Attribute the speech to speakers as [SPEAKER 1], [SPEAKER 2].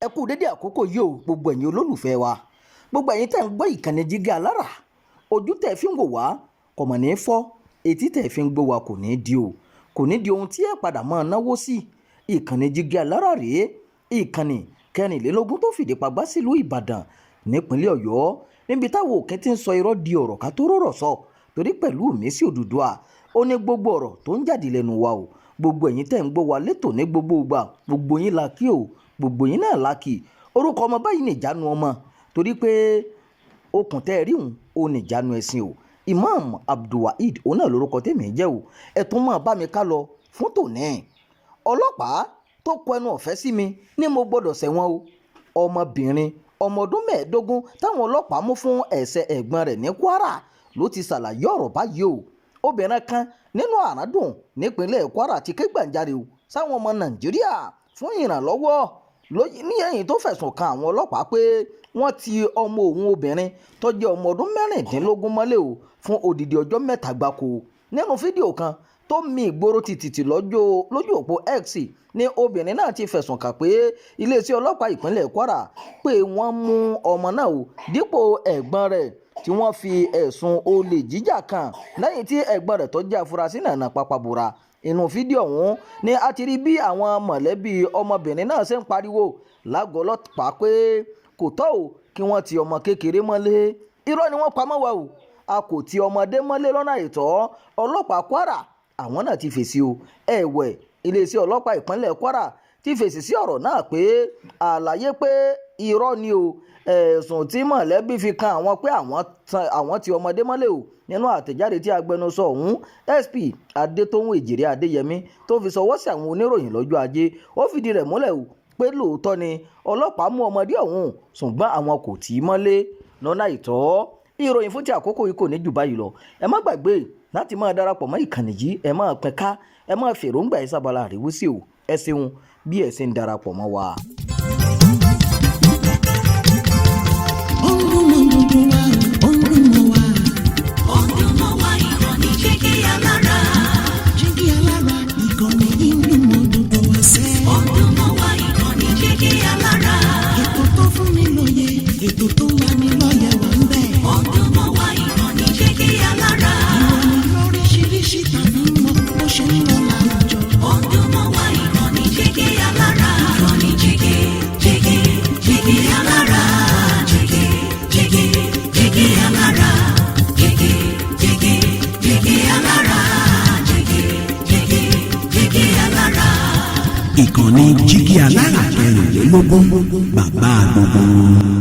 [SPEAKER 1] ẹ kú dédé àkókò yìí o gbogbo ẹ̀yin olólùfẹ́ wa gbogbo ẹ̀yin tẹ́ ń gbọ́ ìkànnì Jígí Alára ojú tẹ́ fi ń wò wá kò mọ̀ ní fọ́ etí tẹ́ fi ń gbọ́ wa kò ní di o kò ní di ohun tí ẹ padà máa náwó sí ìkànnì Jígí Alára rèé ìkànnì kẹrìnlélógún tó fìdí pagbá sílùú Ìbàdàn nípínlẹ̀ Ọ̀yọ́ níbi táwọn òkè ti ń sọ irọ́ di ọ̀rọ̀ ká tó rọ̀rọ̀ sọ torí pẹ̀lú Ìmísí Odùduwà ó ní gbogbo ọ̀rọ̀ tó ń jáde lẹ́nu wa o gbogbo ẹ̀yin tẹ́ ń gbọ́ wa létò ní gbogbo ìgbà gbogbo yín la kí o gbogbo yín náà la kí orúkọ ọmọ báyìí ní ìjánu ọmọ torí pé okùn tẹ́ ẹ rí òun ó ní ìjánu ẹ̀sìn o Imam Abdulwaheed òun náà lórúkọ tèmi jẹ́ o ẹ̀tún máa bá mi ká lọ fún tòní ọlọ́pàá tó kọ ẹnu ọ̀fẹ́ sí mi ní mo gbọ́dọ̀ ṣẹ̀wọ̀n o ọmọbìnrin ọmọ ọdún 15 táwọn ọlọ́pàá mú fún ẹ̀ṣẹ̀ ẹ̀gbọ́n rẹ̀ ní Kwara ló ti ṣàlàyé ọ̀rọ̀ báyìí o obìnrin kan nínú àràádùn nípínlẹ̀ Kwara ti ké gbàǹjarè o sáwọn ọmọ Nàìjíríà fún ìrànlọ́wọ́ ní ẹ̀yìn tó fẹ̀sùn kan àwọn ọlọ́pàá pé wọ́n ti ọmọ òun obìnrin tó jẹ́ ọmọ ọdún 16 mọ́lẹ̀ o fún odidi ọjọ́ 3 gbáko nínú fídíò kan tó mì ìgboro tìtìtì lójú òpó X ní obìnrin náà ti fẹ̀sùn kàn pé iléeṣẹ́ ọlọ́pàá ìpínlẹ̀ Kwara pé wọ́n mú ọmọ náà o dípò ẹ̀gbọ́n rẹ̀ tí wọ́n fi ẹ̀sùn olè jíjà kàn lẹ́yìn tí ẹ̀gbọ́n rẹ̀ tó jẹ́ afurasí náà na pápá bora inú fídíò ọ̀hún ni a ti rí bí àwọn mọ̀lẹ́bí ọmọbìnrin náà ṣe ń pariwo lágọ̀ọ́ ọlọ́pàá pé kò tọ́ o kí wọ́n ti ọmọ kékeré mọ́lé irọ́ ni wọ́n pamọ́ wa o a kò ti ọmọdé mọ́lé lọ́nà àìtọ́ ọlọ́pàá Kwara àwọn náà ti fèsì o ẹ̀wẹ̀ iléeṣẹ́ ọlọ́pàá ìpínlẹ̀ Kwara ti fèsì sí ọ̀rọ̀ náà pé àlàyé pé irọ́ ni o ẹ̀sùn tí mọ̀lẹ́bí fi kan àwọn pé àwọn ti ọmọdé mọ́lẹ̀ o nínú àtẹ̀jáde tí agbẹnusọ ọ̀hún SP Adétóhùn Èjìrè Adéyẹmí tó fi ṣọwọ́ sí àwọn oníròyìn lọ́jọ́ Ajé ó fìdí rẹ̀ múlẹ̀ o pé lóòótọ́ ni ọlọ́pàá mú ọmọdé ọ̀hún ṣùgbọ́n àwọn kò tì í mọ́lé lọ́nà àìtọ́ ìròyìn fún ti àkókò yìí kò ní jù báyìí lọ ẹ má gbàgbé láti máa darapọ̀ mọ́ ìkànnì yìí ẹ máa pẹ̀ka ẹ máa fèròǹgbà ẹ sábàlá àríwísí o ẹ ṣeun bí ẹ ṣe ń darapọ̀ mọ́ wa.
[SPEAKER 2] Ètò tó wà ní lọ́yẹ̀ wà ń bẹ̀. Ọdún mọ́ wa ìkànnì Jígí Alára. Ìròyìn lóríṣiríṣi tàbí mọ bó ṣe ń lọ láwùjọ. Ọdún mọ́ wa ìkànnì Jígí Alára. Ìkànnì Jígí Alára. Jígí Alára. Jígí Alára. Jígí Alára. Ìkànnì Jígí Alára 16 bàbá gbogbo.